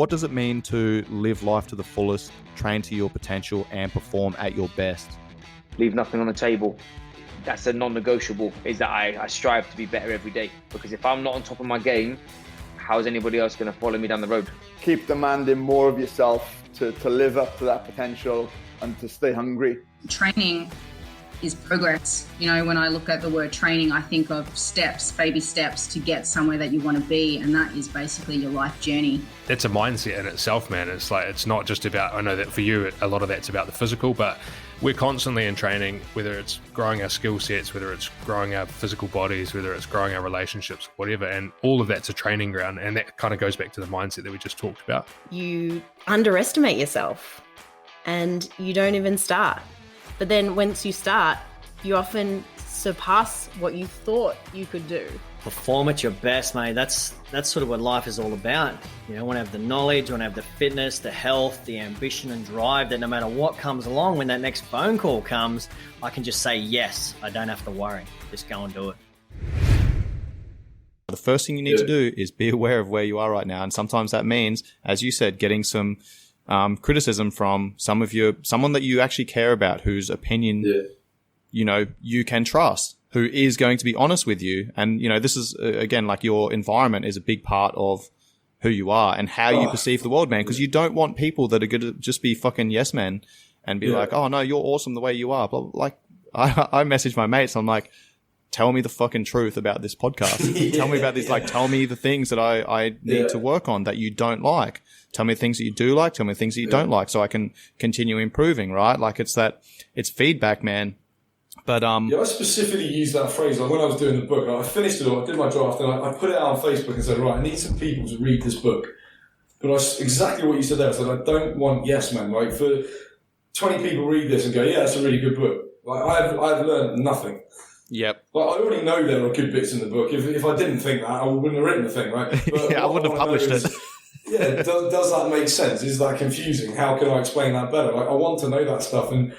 What does it mean to live life to the fullest, train to your potential, and perform at your best? Leave nothing on the table. That's a non-negotiable, is that I strive to be better every day. Because if I'm not on top of my game, how is anybody else going to follow me down the road? Keep demanding more of yourself to live up to that potential and to stay hungry. Training is progress. You know, when I look at the word training, I think of steps, baby steps to get somewhere that you want to be. And that is basically your life journey. It's a mindset in itself, man. It's like, it's not just about, I know that for you, a lot of that's about the physical, but we're constantly in training, whether it's growing our skill sets, whether it's growing our physical bodies, whether it's growing our relationships, whatever. And all of that's a training ground. And that kind of goes back to the mindset that we just talked about. You underestimate yourself and you don't even start. But then once you start, you often surpass what you thought you could do. Perform at your best, mate. That's sort of what life is all about. You know, I want to have the knowledge, I want to have the fitness, the health, the ambition and drive that no matter what comes along, when that next phone call comes, I can just say yes. I don't have to worry. Just go and do it. The first thing you need to do is be aware of where you are right now. And sometimes that means, as you said, getting some criticism from someone that you actually care about, whose opinion, you know, you can trust, who is going to be honest with you. And, you know, this is, again, like your environment is a big part of who you are and how you perceive the world, man. Because you don't want people that are going to just be fucking yes men and be like, oh, no, you're awesome the way you are. But like, I message my mates. I'm like, tell me the fucking truth about this podcast. Tell me about this. Like, tell me the things that I need to work on that you don't like. Tell me the things that you do like. Tell me the things that you don't like, so I can continue improving, right? Like, it's feedback, man. But I specifically used that phrase. Like when I was doing the book, I finished it all, I did my draft, and I put it out on Facebook and said, right, I need some people to read this book. But exactly what you said there, I said, I don't want yes men. Like, for 20 people read this and go, yeah, it's a really good book. Like, I've learned nothing. Yep. Like, I already know there are good bits in the book. If I didn't think that, I wouldn't have written the thing, right? But I wouldn't have published it. Yeah, does that make sense? Is that confusing? How can I explain that better? Like, I want to know that stuff. And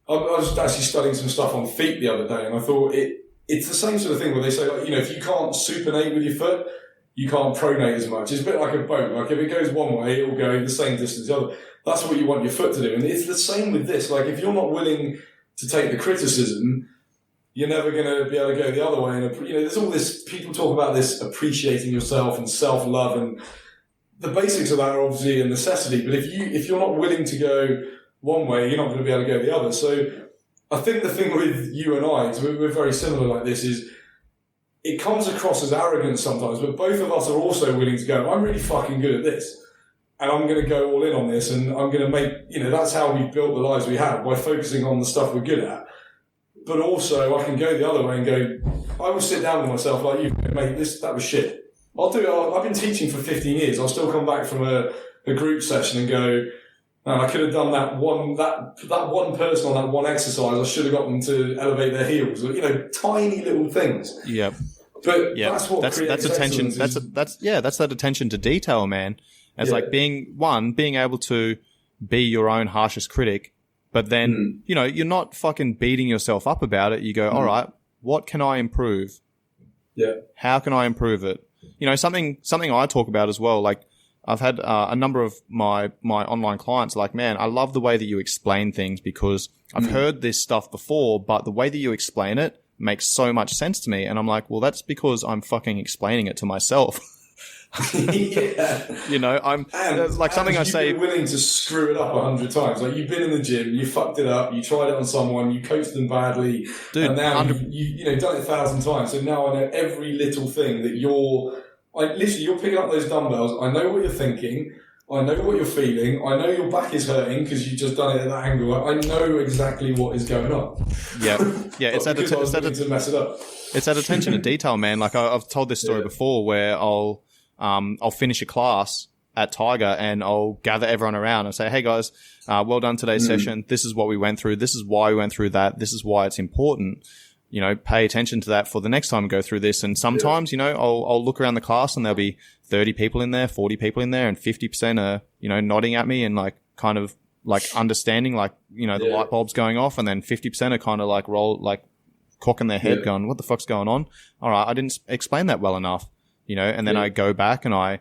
I was actually studying some stuff on feet the other day, and I thought it's the same sort of thing where they say, like, you know, if you can't supinate with your foot, you can't pronate as much. It's a bit like a boat. Like, if it goes one way, it will go the same distance the other. That's what you want your foot to do. And it's the same with this. Like, if you're not willing to take the criticism, you're never going to be able to go the other way. And, you know, there's all this, people talk about this appreciating yourself and self-love, and the basics of that are obviously a necessity. But if you're not willing to go one way, you're not going to be able to go the other. So I think the thing with you and I, so we're very similar like this, is it comes across as arrogance sometimes, but both of us are also willing to go, I'm really fucking good at this, and I'm going to go all in on this, and I'm going to make, you know, that's how we've built the lives we have, by focusing on the stuff we're good at. But also I can go the other way and go, I will sit down with myself like, you mate, that was shit. I'll do it. I've been teaching for 15 years. I'll still come back from a group session and go, man, I could have done that one person on that one exercise. I should have got them to elevate their heels. You know, tiny little things. Yeah. But that's what that's attention. That's that attention to detail, man. It's like being able to be your own harshest critic, but then, you know, you're not fucking beating yourself up about it. You go, all right, what can I improve? Yeah. How can I improve it? You know, something I talk about as well, like, I've had a number of my online clients like, man, I love the way that you explain things, because I've heard this stuff before, but the way that you explain it makes so much sense to me. And I'm like, well, that's because I'm fucking explaining it to myself. You know, something I say. You've been willing to screw it up 100 times. Like, you've been in the gym, you fucked it up, you tried it on someone, you coached them badly, dude, and now you've done it 1,000 times. So now I know every little thing that you're picking up those dumbbells. I know what you're thinking. I know what you're feeling. I know your back is hurting because you've just done it at that angle. I know exactly what is going on. Yeah. It's that to mess it up. It's that attention to detail, man. Like, I've told this story before, where I'll finish a class at Tocq and I'll gather everyone around and say, hey guys, well done today's session. This is what we went through. This is why we went through that. This is why it's important. You know, pay attention to that for the next time we go through this. And sometimes, you know, I'll look around the class and there'll be 30 people in there, 40 people in there, and 50% are, you know, nodding at me and like kind of like understanding, like, you know, the light bulb's going off, and then 50% are kind of like cocking their head going, what the fuck's going on? All right, I didn't explain that well enough, you know, and then I go back and I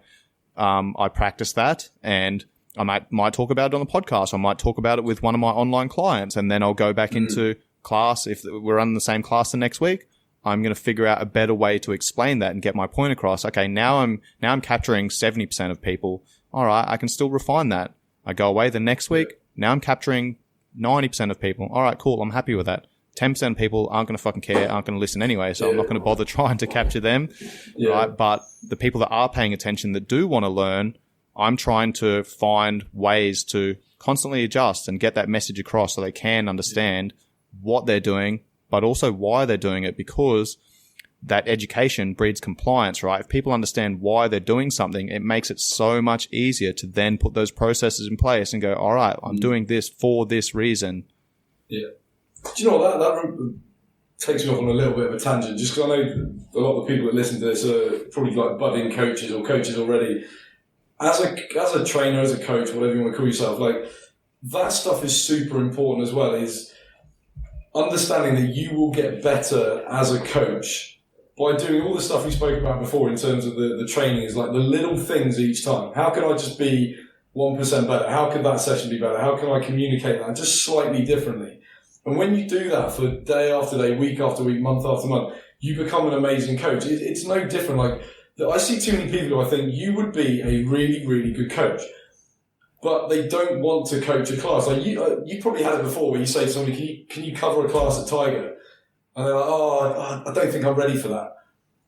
I practice that, and I might talk about it on the podcast. I might talk about it with one of my online clients, and then I'll go back into class. If we're running the same class the next week, I'm going to figure out a better way to explain that and get my point across. Okay, now I'm capturing 70% of people. All right, I can still refine that. I go away the next week. Now I'm capturing 90% of people. All right, cool. I'm happy with that. 10% of people aren't going to fucking care, aren't going to listen anyway, so I'm not going to bother trying to capture them, right? But the people that are paying attention, that do want to learn, I'm trying to find ways to constantly adjust and get that message across so they can understand what they're doing, but also why they're doing it, because that education breeds compliance, right? If people understand why they're doing something, it makes it so much easier to then put those processes in place and go, all right, I'm doing this for this reason. Yeah. Do you know what, that takes me off on a little bit of a tangent, just because I know a lot of the people that listen to this are probably like budding coaches or coaches already. As a trainer, as a coach, whatever you want to call yourself, like, that stuff is super important as well, is understanding that you will get better as a coach by doing all the stuff we spoke about before in terms of the training, is like the little things each time. How can I just be 1% better? How could that session be better? How can I communicate that just slightly differently? And when you do that for day after day, week after week, month after month, you become an amazing coach. It's no different. Like, I see too many people who I think you would be a really, really good coach, but they don't want to coach a class. Like, you probably had it before where you say to somebody, can you cover a class at Tiger? And they're like, oh, I don't think I'm ready for that.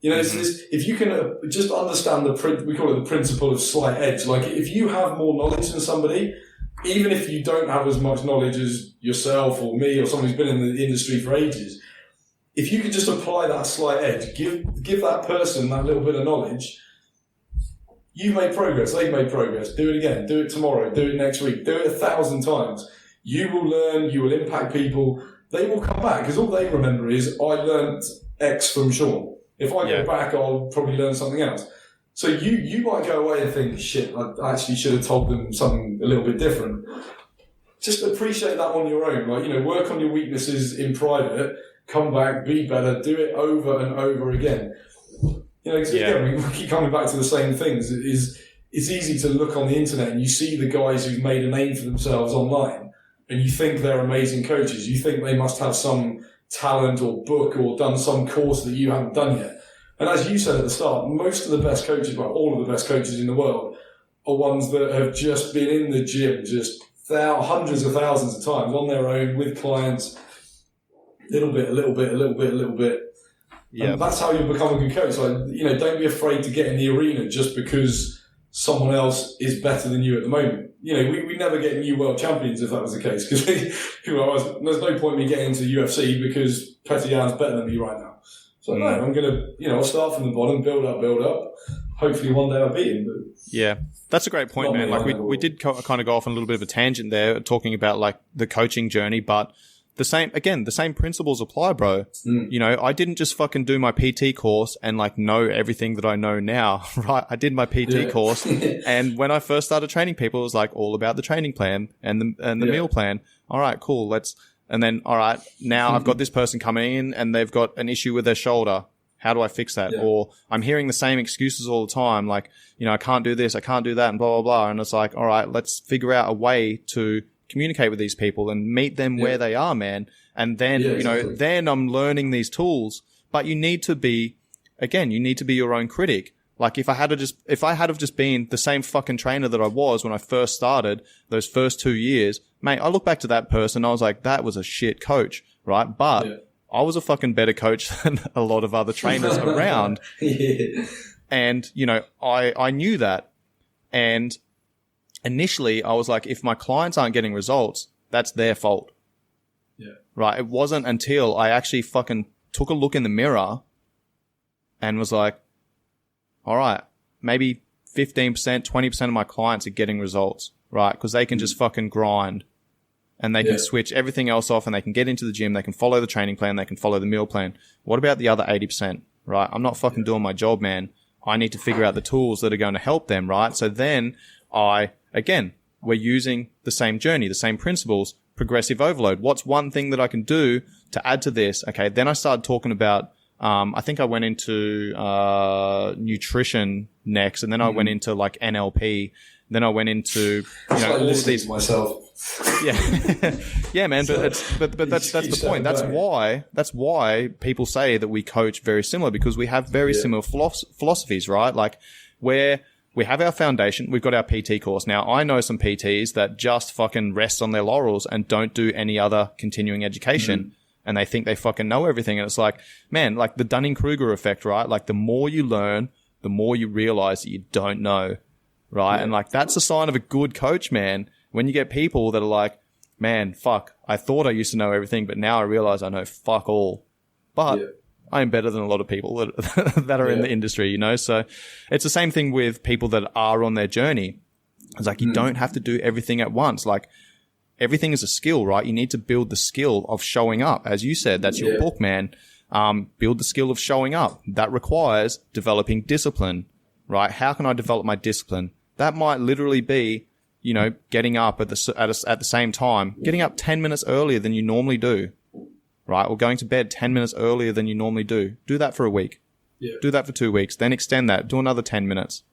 You know, it's this, if you can just understand we call it the principle of slight edge. Like, if you have more knowledge than somebody, even if you don't have as much knowledge as yourself or me or someone who's been in the industry for ages, if you could just apply that slight edge, give that person that little bit of knowledge, you've made progress, they've made progress. Do it again, do it tomorrow, do it next week, do it 1,000 times. You will learn, you will impact people. They will come back, because all they remember is, I learnt X from Sean. If I go back, I'll probably learn something else. So you might go away and think, shit, I actually should have told them something a little bit different. Just appreciate that on your own. Like, you know, work on your weaknesses in private, come back, be better, do it over and over again. You know, again, we keep coming back to the same things. It's easy to look on the internet and you see the guys who've made a name for themselves online, and you think they're amazing coaches. You think they must have some talent or book or done some course that you haven't done yet. And as you said at the start, most of the best coaches, well, all of the best coaches in the world, are ones that have just been in the gym just hundreds of thousands of times on their own with clients, little bit. Yeah, and that's how you become a good coach. Like, you know, don't be afraid to get in the arena just because someone else is better than you at the moment. You know, we never get new world champions if that was the case, because there's no point in me getting into UFC because Petr Yan's better than me right now. So no, I'm gonna, I'll start from the bottom, build up. Hopefully one day I'll beat him. But yeah, that's a great point, man. Like, we did kind of go off on a little bit of a tangent there, talking about like the coaching journey, but the same principles apply, bro. You know, I didn't just fucking do my PT course and like know everything that I know now, right? I did my PT course, and when I first started training people, it was like all about the training plan and the meal plan. All right, cool. And then, all right, now I've got this person coming in and they've got an issue with their shoulder. How do I fix that? Or I'm hearing the same excuses all the time, like, I can't do this, I can't do that, and blah, blah, blah. And it's like, all right, let's figure out a way to communicate with these people and meet them where they are, man. And then, then I'm learning these tools. But you need to be your own critic. Like, if I had have just been the same fucking trainer that I was when I first started, those first 2 years, mate, I look back to that person, I was like, that was a shit coach, right? But I was a fucking better coach than a lot of other trainers around. And, I knew that. And initially I was like, if my clients aren't getting results, that's their fault. Yeah. Right. It wasn't until I actually fucking took a look in the mirror and was like, all right, maybe 15%, 20% of my clients are getting results, right? Because they can just fucking grind and they can switch everything else off and they can get into the gym. They can follow the training plan. They can follow the meal plan. What about the other 80%, right? I'm not fucking doing my job, man. I need to figure out the tools that are going to help them, right? So then we're using the same journey, the same principles, progressive overload. What's one thing that I can do to add to this? Okay. Then I started talking about I think I went into nutrition next, and then I went into like NLP. Then I went into all of these myself. Yeah, yeah, man. But that's the point. That's why people say that we coach very similar, because we have very similar philosophies, right? Like where we have our foundation, we've got our PT course. Now, I know some PTs that just fucking rest on their laurels and don't do any other continuing education. And they think they fucking know everything. And it's like, man, like the Dunning-Kruger effect, right? Like the more you learn, the more you realize that you don't know, right? And like that's a sign of a good coach, man. When you get people that are like, man, fuck, I thought I used to know everything, but now I realize I know fuck all. But I'm better than a lot of people that are in the industry, you know? So it's the same thing with people that are on their journey. It's like, you don't have to do everything at once. Like everything is a skill, right? You need to build the skill of showing up. As you said, that's your book, man. Build the skill of showing up. That requires developing discipline, right? How can I develop my discipline? That might literally be, you know, getting up at the same time, getting up 10 minutes earlier than you normally do, right? Or going to bed 10 minutes earlier than you normally do. Do that for a week. Yeah. Do that for 2 weeks. Then extend that. Do another 10 minutes.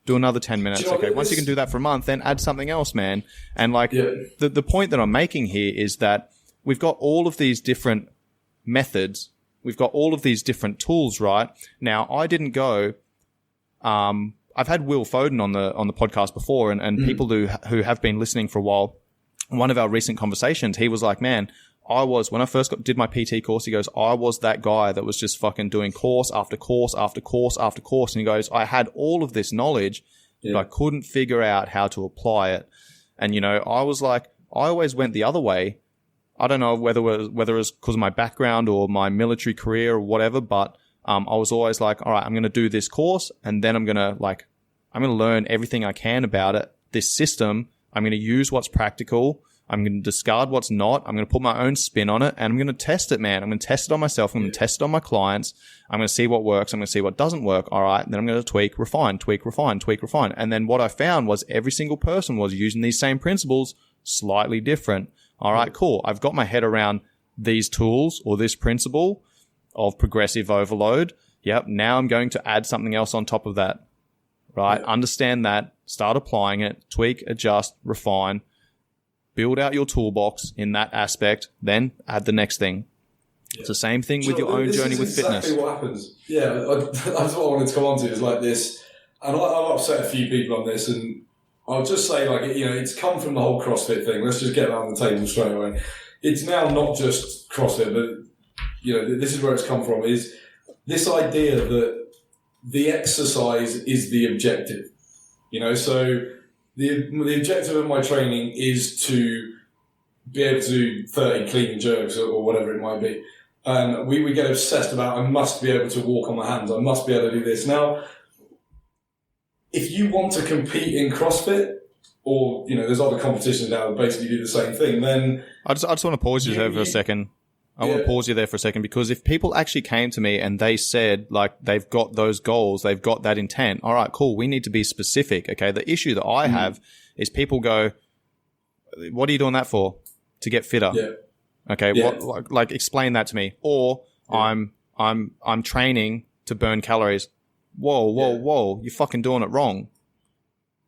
Do another 10 minutes. Okay. Once you can do that for a month, then add something else, man. And like the point that I'm making here is that we've got all of these different methods. We've got all of these different tools, right? Now, I didn't go, I've had Will Foden on the podcast before, and people who have been listening for a while. One of our recent conversations, he was like, man, when I first did my PT course, he goes, I was that guy that was just fucking doing course after course after course after course. And he goes, I had all of this knowledge, but I couldn't figure out how to apply it. And, you know, I was like, I always went the other way. I don't know whether it was because of my background or my military career or whatever, but I was always like, all right, I'm going to do this course, and then I'm going to learn everything I can about it. This system, I'm going to use what's practical. I'm going to discard what's not. I'm going to put my own spin on it, and I'm going to test it, man. I'm going to test it on myself. I'm going to test it on my clients. I'm going to see what works. I'm going to see what doesn't work. All right. Then I'm going to tweak, refine. And then what I found was every single person was using these same principles, slightly different. All right, cool. I've got my head around these tools or this principle of progressive overload. Yep. Now I'm going to add something else on top of that. Right. Understand that. Start applying it. Tweak, adjust, refine. Build out your toolbox in that aspect, then add the next thing. Yeah. It's the same thing with your own journey with fitness. Exactly what happens. Yeah, that's what I wanted to come on to, is like this. And I've upset a few people on this, and I'll just say, like, you know, it's come from the whole CrossFit thing. Let's just get that on the table straight away. It's now not just CrossFit, but, you know, this is where it's come from, is this idea that the exercise is the objective. You know, so the objective of my training is to be able to do 30 clean and jerks or whatever it might be. And we get obsessed about, I must be able to walk on my hands. I must be able to do this. Now, if you want to compete in CrossFit, or, you know, there's other competitions now that basically do the same thing, then... I just want to pause you there for a second. I want to pause you there for a second, because if people actually came to me and they said, like, they've got those goals, they've got that intent, all right, cool, we need to be specific, okay? The issue that I have is people go, what are you doing that for? To get fitter. Yeah. Okay, what, like, explain that to me. Or I'm training to burn calories. Whoa, you're fucking doing it wrong.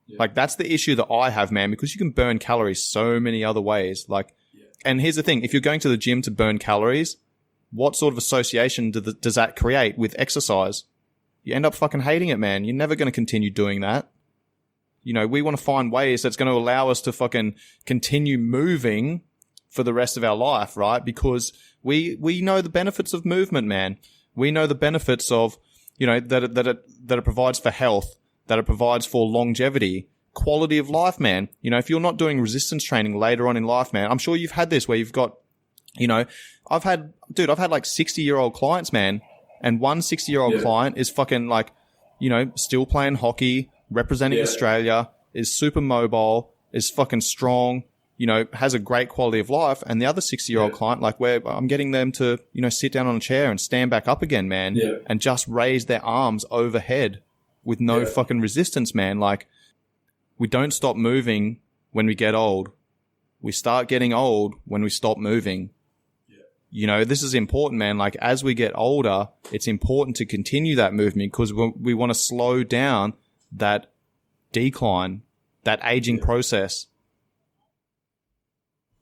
Yeah. Like, that's the issue that I have, man, because you can burn calories so many other ways. Like, and here's the thing, if you're going to the gym to burn calories, what sort of association does that create with exercise? You end up fucking hating it, man. You're never going to continue doing that. You know, we want to find ways that's going to allow us to fucking continue moving for the rest of our life, right? Because we know the benefits of movement, man. We know the benefits of, you know, that it provides for health, that it provides for longevity, quality of life, man. You know, if you're not doing resistance training later on in life, man, I'm sure you've had this where you've got, you know, I've had like 60-year-old clients, man, and one 60-year-old client is fucking like, you know, still playing hockey, representing Australia, is super mobile, is fucking strong, you know, has a great quality of life. And the other 60-year-old client, like, where I'm getting them to, you know, sit down on a chair and stand back up again, man, and just raise their arms overhead with no fucking resistance, man. Like, we don't stop moving when we get old. We start getting old when we stop moving. this is important, man. Like, as we get older, it's important to continue that movement because we want to slow down that decline, that aging process.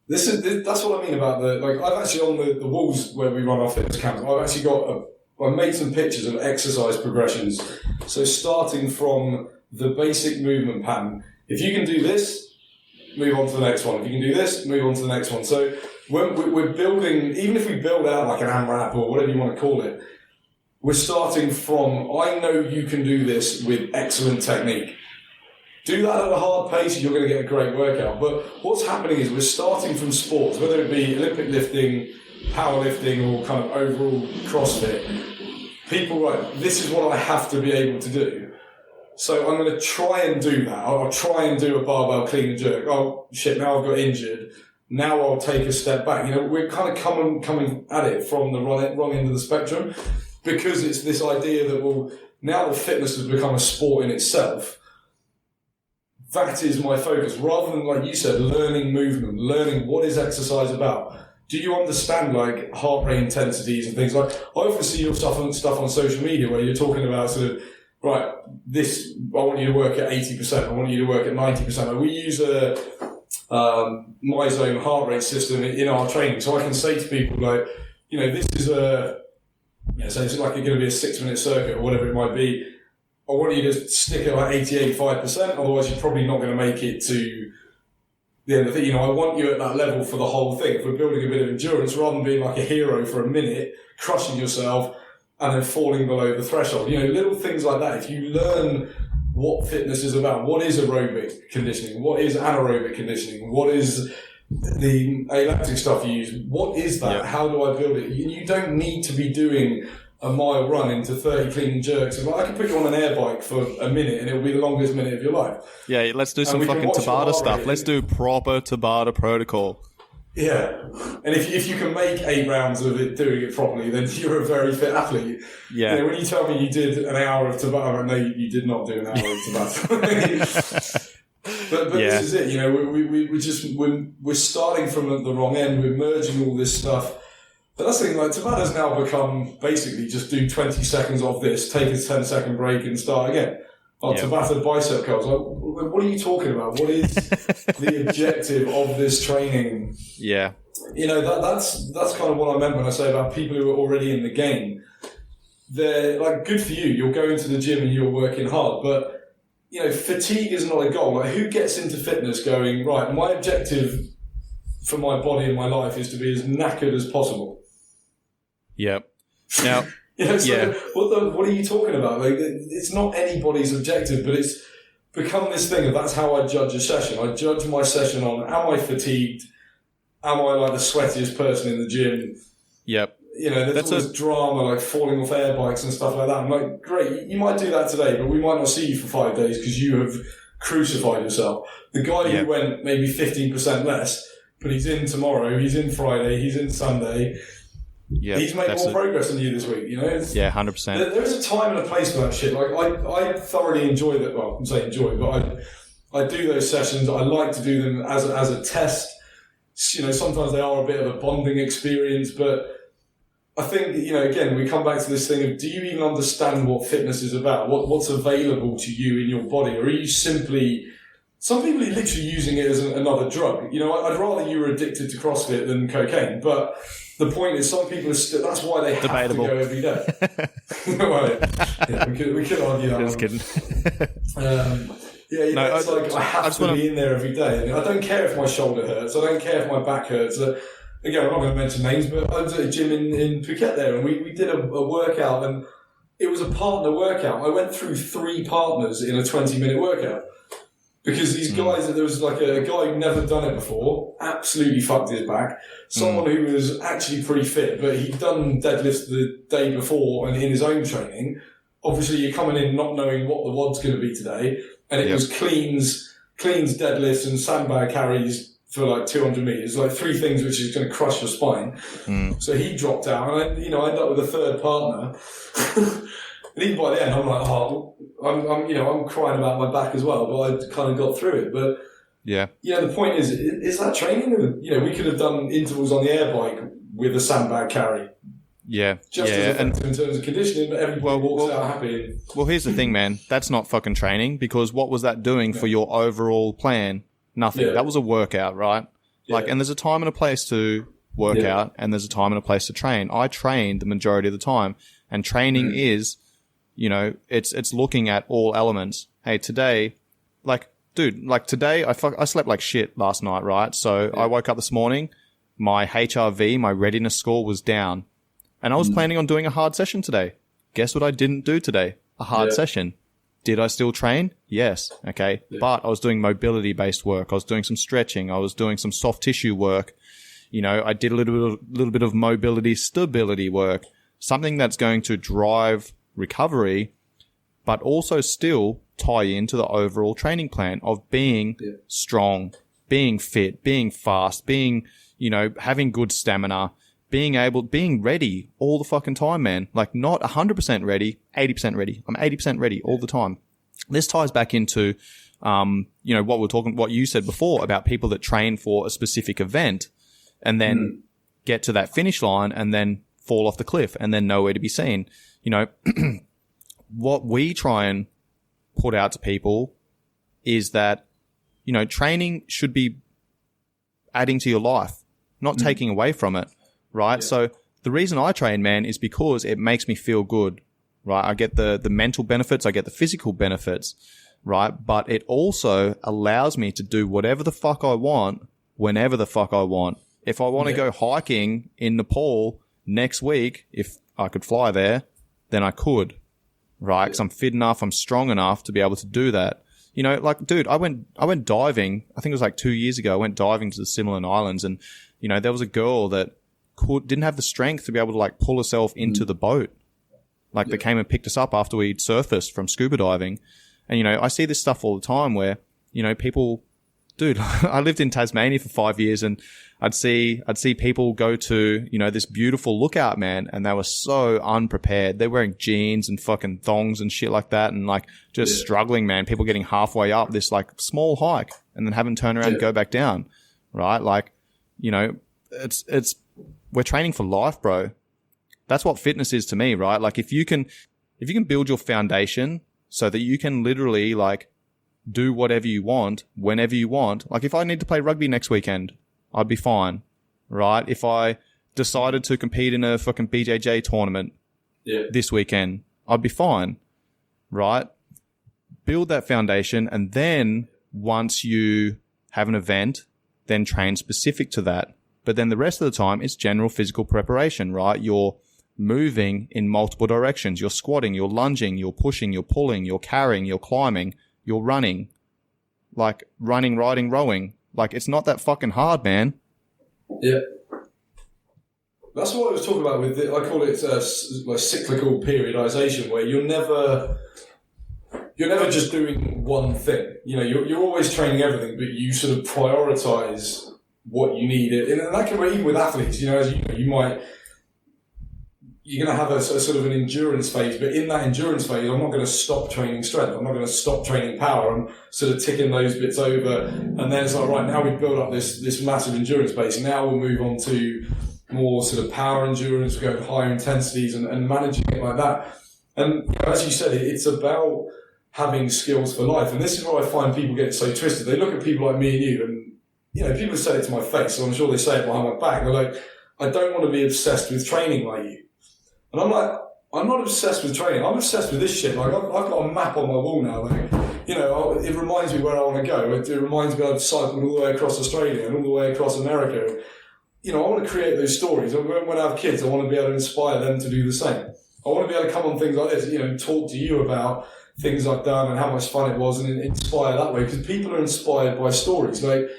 That's what I mean about I've actually on the walls where we run our fitness camps, I've actually I made some pictures of exercise progressions. So starting from the basic movement pattern, if you can do this, move on to the next one. If you can do this, move on to the next one. So when we're building, even if we build out like an AMRAP or whatever you want to call it, we're starting from, I know you can do this with excellent technique. Do that at a hard pace, you're going to get a great workout. But what's happening is we're starting from sports, whether it be Olympic lifting, powerlifting, or kind of overall CrossFit. People, right, this is what I have to be able to do. So I'm going to try and do that. I'll try and do a barbell clean and jerk. Oh, shit, now I've got injured. Now I'll take a step back. We're kind of coming at it from the wrong end of the spectrum because it's this idea that, well, now that fitness has become a sport in itself, that is my focus. Rather than, like you said, learning movement, learning what is exercise about. Do you understand like heart rate intensities and things like? I often see your stuff on social media where you're talking about sort of, right, this, I want you to work at 80%, I want you to work at 90%. We use a MyZone heart rate system in our training. So I can say to people like, this is so it's like going to be a 6-minute circuit or whatever it might be. I want you to stick at like 80-85%, otherwise you're probably not going to make it to the end of the thing. I want you at that level for the whole thing. If we're building a bit of endurance, rather than being like a hero for a minute, crushing yourself and then falling below the threshold. Little things like that. If you learn what fitness is about, what is aerobic conditioning, what is anaerobic conditioning, what is the alactic stuff you use, what is that? Yep. How do I build it? You don't need to be doing a mile run into 30 clean and jerks. I can put you on an air bike for a minute and it'll be the longest minute of your life. Yeah, let's do some fucking Tabata stuff. Let's do proper Tabata protocol. Yeah. And if you can make 8 rounds of it doing it properly, then you're a very fit athlete. Yeah. When you tell me you did an hour of Tabata, I know you did not do an hour of Tabata. But yeah. This is it. We're starting from the wrong end. We're merging all this stuff. But that's the thing, like, Tabata's now become basically just do 20 seconds of this, take a 10-second break and start again. Tabata bicep curls. Like, what are you talking about? What is the objective of this training? Yeah. That's kind of what I meant when I say about people who are already in the game. They're like, good for you. You're going to the gym and you're working hard, but fatigue is not a goal. Like, who gets into fitness going, right, my objective for my body and my life is to be as knackered as possible? Yep. Now, what are you talking about? Like, it's not anybody's objective, but it's become this thing of that's how I judge a session. I judge my session on, am I fatigued? Am I like the sweatiest person in the gym? Yep. There's all this drama, like falling off air bikes and stuff like that. I'm like, great, you might do that today, but we might not see you for 5 days because you have crucified yourself. The guy who went maybe 15% less, but he's in tomorrow, he's in Friday, he's in Sunday. Yeah, he's made more progress than you this week, 100%. There is a time and a place for that shit. Like, I thoroughly enjoy that. Well, I'm saying enjoy, but I do those sessions. I like to do them as a test. Sometimes they are a bit of a bonding experience, but I think, again, we come back to this thing of, do you even understand what fitness is about? What's available to you in your body? Or are you simply... Some people are literally using it as another drug. I'd rather you were addicted to CrossFit than cocaine, but the point is some people are still... That's why they have to go every day. We could argue that. Just kidding. It's like I have to be in there every day. I don't care if my shoulder hurts. I don't care if my back hurts. Again, I'm not going to mention names, but I was at a gym in Phuket there, and we did a workout, and it was a partner workout. I went through 3 partners in a 20-minute workout. Because these guys, there was like a guy who'd never done it before, absolutely fucked his back. Someone who was actually pretty fit, but he'd done deadlifts the day before and in his own training. Obviously, you're coming in not knowing what the WOD's going to be today. And it was cleans, deadlifts and sandbag carries for like 200 meters, like 3 things which is going to crush your spine. So he dropped out, and I ended up with a third partner. And even by the end, I'm like, I'm crying about my back as well, but I kind of got through it. But the point is that training? We could have done intervals on the air bike with a sandbag carry. Yeah. Just as effective in terms of conditioning, but everybody walks out happy. Well, here's the thing, man. That's not fucking training, because what was that doing for your overall plan? Nothing. That was a workout, right? Like, and there's a time and a place to work out, and there's a time and a place to train. I train the majority of the time, and training is, you know, it's looking at all elements. Hey, today, like, dude, like today, I slept like shit last night, right? So I woke up this morning, my HRV, my readiness score was down. And I was planning on doing a hard session today. Guess what I didn't do today? A hard session. Did I still train? Yes. Okay. But I was doing mobility-based work. I was doing some stretching. I was doing some soft tissue work. You know, I did a little bit of mobility stability work. Something that's going to drive recovery, but also still tie into the overall training plan of being strong, being fit, being fast, being, you know, having good stamina, being ready all the fucking time, man. Like, not 100% ready, 80% ready. I'm 80% ready all the time. This ties back into, you know, what you said before about people that train for a specific event and then get to that finish line and then fall off the cliff and then nowhere to be seen. You know, what we try and put out to people is that, you know, training should be adding to your life, not taking away from it. Right. Yeah. So the reason I train, man, is because it makes me feel good. Right. I get the mental benefits. I get the physical benefits. Right. But it also allows me to do whatever the fuck I want, whenever the fuck I want. If I want to go hiking in Nepal next week, if I could fly there, then I could. Right. Because I'm fit enough. I'm strong enough to be able to do that. You know, like, dude, I went diving. I think it was like 2 years ago. I went diving to the Similan Islands, and, you know, there was a girl that didn't have the strength to be able to like pull herself into the boat. Like they came and picked us up after we'd surfaced from scuba diving. And, you know, I see this stuff all the time where, you know, people, dude, I lived in Tasmania for 5 years, and I'd see people go to, you know, this beautiful lookout, man, and they were so unprepared. They're wearing jeans and fucking thongs and shit like that, and like just struggling, man. People getting halfway up this like small hike and then having to turn around and go back down. Right? Like, you know, we're training for life, bro. That's what fitness is to me, right? Like if you can build your foundation so that you can literally like do whatever you want, whenever you want. Like if I need to play rugby next weekend, I'd be fine, right? If I decided to compete in a fucking BJJ tournament this weekend, I'd be fine, right? Build that foundation, and then once you have an event, then train specific to that. But then the rest of the time, it's general physical preparation, right? You're moving in multiple directions. You're squatting, you're lunging, you're pushing, you're pulling, you're carrying, you're climbing, you're running. Like running, riding, rowing. Like, it's not that fucking hard, man. Yeah. That's what I was talking about with I call it like cyclical periodization, where you're never just doing one thing. You know, you're always training everything, but you sort of prioritize what you need. And that can be even with athletes, you know, as you might, you're going to have a sort of an endurance phase, but in that endurance phase, I'm not going to stop training strength. I'm not going to stop training power. I'm sort of ticking those bits over. And then it's like, right, now we've built up this massive endurance base. Now we'll move on to more sort of power endurance. We go to higher intensities and managing it like that. And you know, as you said, it's about having skills for life. And this is where I find people get so twisted. They look at people like me and you, and you know, people have said it to my face, so I'm sure they say it behind my back. They're like, I don't want to be obsessed with training like you. And I'm like, I'm not obsessed with training. I'm obsessed with this shit. Like, I've got a map on my wall now. Like, you know, it reminds me where I want to go. It reminds me I've cycled all the way across Australia and all the way across America. You know, I want to create those stories. When I have kids, I want to be able to inspire them to do the same. I want to be able to come on things like this, you know, talk to you about things I've done and how much fun it was, and inspire that way, because people are inspired by stories. Like,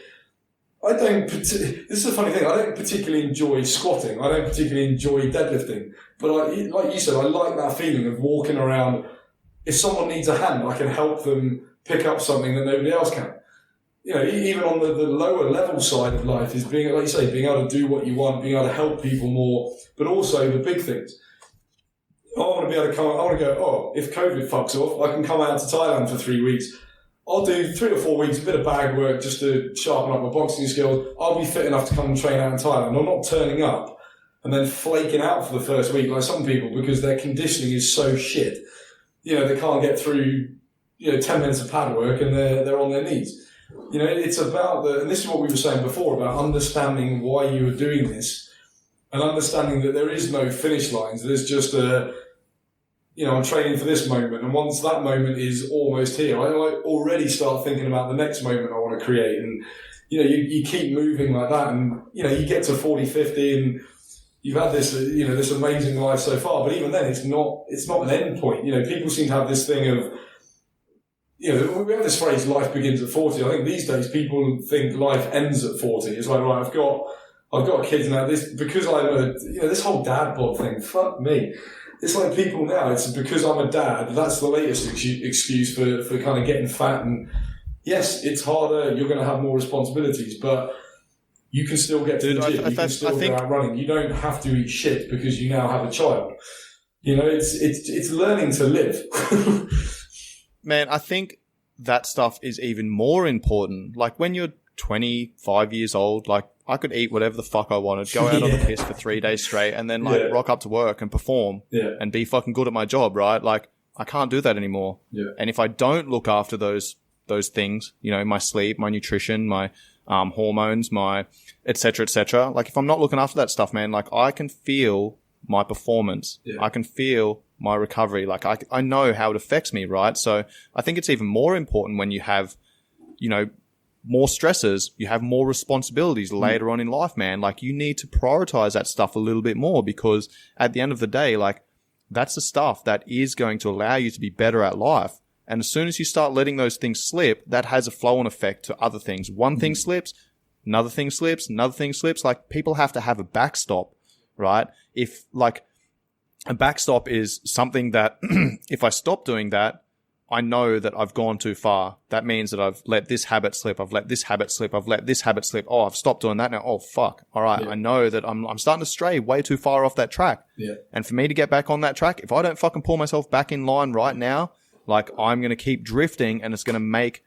this is a funny thing, I don't particularly enjoy squatting, I don't particularly enjoy deadlifting, but like you said, I like that feeling of walking around. If someone needs a hand, I can help them pick up something that nobody else can. You know, even on the lower level side of life is being, like you say, being able to do what you want, being able to help people more, but also the big things. I want to go, if COVID fucks off, I can come out to Thailand for 3 weeks. I'll do 3 or 4 weeks, a bit of bag work just to sharpen up my boxing skills. I'll be fit enough to come and train out in Thailand. I'm not turning up and then flaking out for the first week, like some people, because their conditioning is so shit. They can't get through, 10 minutes of pad work and they're on their knees. It's about and this is what we were saying before about understanding why you are doing this and understanding that there is no finish lines. There's just I'm training for this moment. And once that moment is almost here, I already start thinking about the next moment I want to create. And, you keep moving like that. And, you get to 40, 50 and you've had this, this amazing life so far. But even then, it's not an end point. People seem to have this thing of, we have this phrase, life begins at 40. I think these days people think life ends at 40. It's like, right, I've got a kid now. Because I'm this whole dad bod thing, fuck me. It's like people now, it's because I'm a dad, that's the latest excuse for kind of getting fat. And yes, it's harder, you're going to have more responsibilities, but you can still get to the gym, you can still go out running. You don't have to eat shit because you now have a child. It's learning to live. Man, I think that stuff is even more important. Like when you're 25 years old, like I could eat whatever the fuck I wanted, go out on the piss for 3 days straight and then rock up to work and perform and be fucking good at my job, right? Like I can't do that anymore. Yeah. And if I don't look after those things, my sleep, my nutrition, my hormones, my et cetera, like if I'm not looking after that stuff, man, like I can feel my performance. Yeah. I can feel my recovery. Like I know how it affects me, right? So I think it's even more important when you have, more stresses, you have more responsibilities later on in life, man. Like you need to prioritize that stuff a little bit more because at the end of the day, like that's the stuff that is going to allow you to be better at life. And as soon as you start letting those things slip, that has a flow-on effect to other things. One thing slips, another thing slips, another thing slips. Like people have to have a backstop, right? If like a backstop is something that if I stop doing that, I know that I've gone too far. That means that I've let this habit slip. I've let this habit slip. I've let this habit slip. Oh, I've stopped doing that now. Oh, fuck. All right. Yeah. I know that I'm starting to stray way too far off that track. Yeah. And for me to get back on that track, if I don't fucking pull myself back in line right now, like I'm going to keep drifting and it's going to make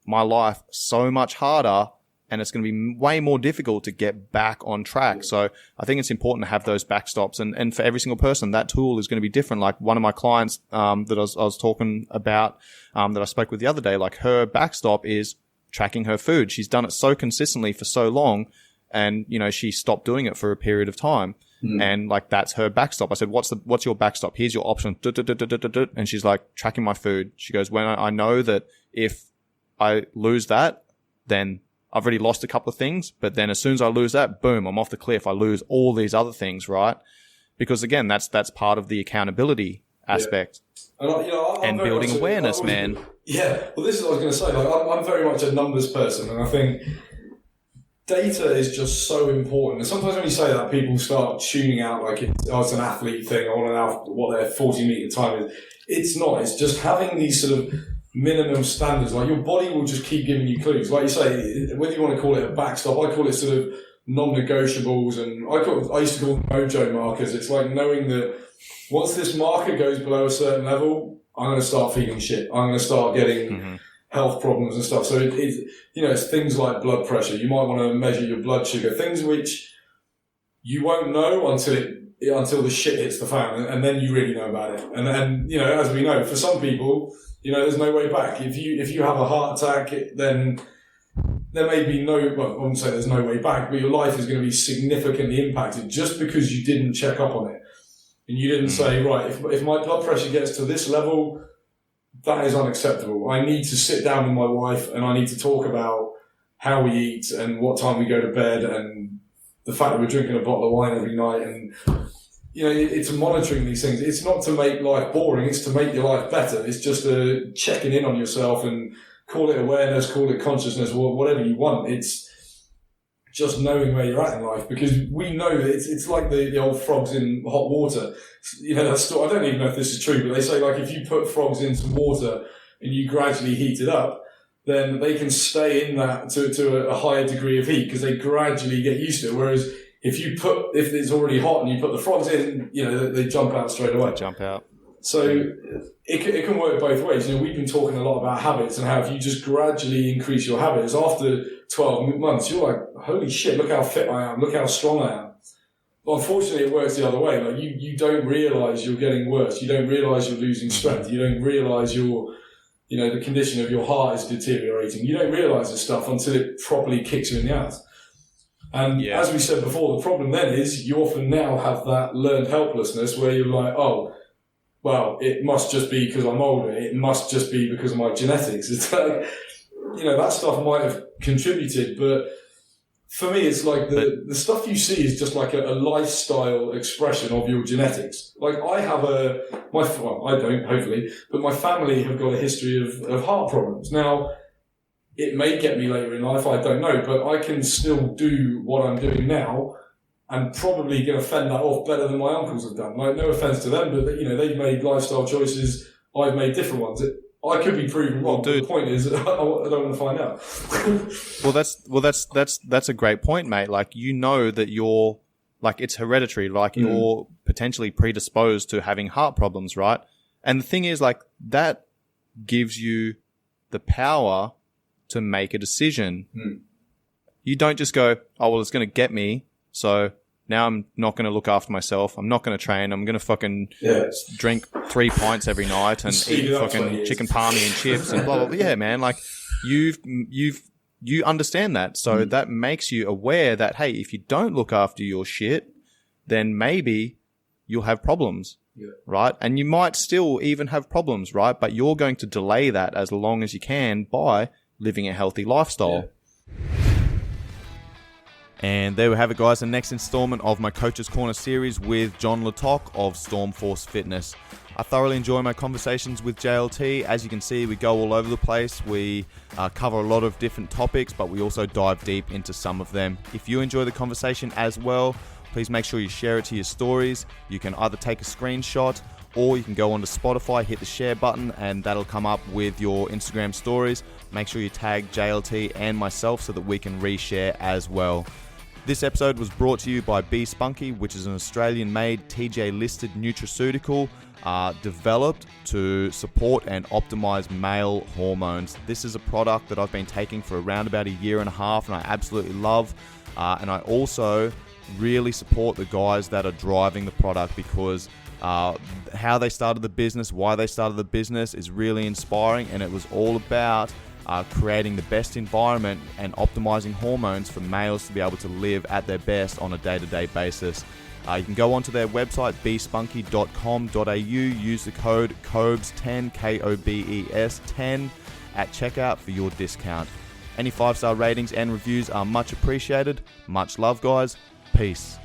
my life so much harder and it's going to be way more difficult to get back on track. So I think it's important to have those backstops. And for every single person, that tool is going to be different. Like one of my clients, that I was talking about, that I spoke with the other day, like her backstop is tracking her food. She's done it so consistently for so long. And, she stopped doing it for a period of time. And like, that's her backstop. I said, what's your backstop? Here's your option. And she's like, tracking my food. She goes, when I know that if I lose that, then I've already lost a couple of things, but then as soon as I lose that, boom, I'm off the cliff. I lose all these other things, right? Because again, that's part of the accountability aspect. Yeah. And building awareness, man. Yeah. Well, this is what I was going to say. Like, I'm very much a numbers person, and I think data is just so important. And sometimes when you say that, people start tuning out like it's an athlete thing. I want to know what their 40-meter time is. It's not. It's just having these sort of minimum standards. Like your body will just keep giving you clues. Like you say, whether you want to call it a backstop, I call it sort of non-negotiables, and I used to call them mojo markers. It's like knowing that once this marker goes below a certain level, I'm going to start feeling shit. I'm going to start getting health problems and stuff. So it's things like blood pressure. You might want to measure your blood sugar, things which you won't know until the shit hits the fan, and then you really know about it. And as we know, for some people, there's no way back. If you have a heart attack, then there may be I wouldn't say there's no way back, but your life is going to be significantly impacted just because you didn't check up on it. And you didn't say, right, if my blood pressure gets to this level, that is unacceptable. I need to sit down with my wife and I need to talk about how we eat and what time we go to bed and the fact that we're drinking a bottle of wine every night. And it's monitoring these things. It's not to make life boring. It's to make your life better. It's just checking in on yourself, and call it awareness, call it consciousness, whatever you want. It's just knowing where you're at in life, because we know that it's like the old frogs in hot water. I don't even know if this is true, but they say like if you put frogs in some water and you gradually heat it up, then they can stay in that to a higher degree of heat because they gradually get used to it. Whereas if it's already hot and you put the frogs in, they jump out straight away. So it can work both ways. We've been talking a lot about habits and how if you just gradually increase your habits, after 12 months, you're like, holy shit, look how fit I am, look how strong I am. unfortunately, it works the other way. Like you don't realise you're getting worse. You don't realise you're losing strength. You don't realise the condition of your heart is deteriorating. You don't realise this stuff until it properly kicks you in the ass. And as we said before, the problem then is you often now have that learned helplessness where you're like, oh, well, it must just be because I'm older. It must just be because of my genetics. It's like, that stuff might have contributed, but for me, it's like the stuff you see is just like a lifestyle expression of your genetics. Like I have I don't, hopefully, but my family have got a history of heart problems. Now, it may get me later in life, I don't know, but I can still do what I'm doing now and probably going to fend that off better than my uncles have done. Like, no offense to them, but they've made lifestyle choices. I've made different ones. I could be proven wrong. Dude, the point is, I don't want to find out. that's a great point, mate. Like, that you're, like, it's hereditary. Like, you're potentially predisposed to having heart problems, right? And the thing is, like, that gives you the power to make a decision. You don't just go, oh, well, it's going to get me, so now I'm not going to look after myself. I'm not going to train. I'm going to fucking drink 3 pints every night and eat fucking chicken palmy and chips and blah, blah, blah. Yeah, man. Like, you understand that. So that makes you aware that, hey, if you don't look after your shit, then maybe you'll have problems. Yeah. Right? And you might still even have problems, right? But you're going to delay that as long as you can by living a healthy lifestyle. Yeah. And there we have it, guys. The next installment of my Coach's Corner series with John Tocq of Stormforce Fitness. I thoroughly enjoy my conversations with JLT. As you can see, we go all over the place. We cover a lot of different topics, but we also dive deep into some of them. If you enjoy the conversation as well, please make sure you share it to your stories. You can either take a screenshot or you can go onto Spotify, hit the share button, and that'll come up with your Instagram stories. Make sure you tag JLT and myself so that we can reshare as well. This episode was brought to you by Be Spunky, which is an Australian-made TGA-listed nutraceutical developed to support and optimize male hormones. This is a product that I've been taking for around about a year and a half, and I absolutely love. And I also really support the guys that are driving the product because how they started the business, why they started the business is really inspiring, and it was all about creating the best environment and optimizing hormones for males to be able to live at their best on a day-to-day basis. You can go onto their website, bespunky.com.au, use the code KOBES10, KOBES 10 at checkout for your discount. Any 5-star ratings and reviews are much appreciated. Much love, guys. Peace.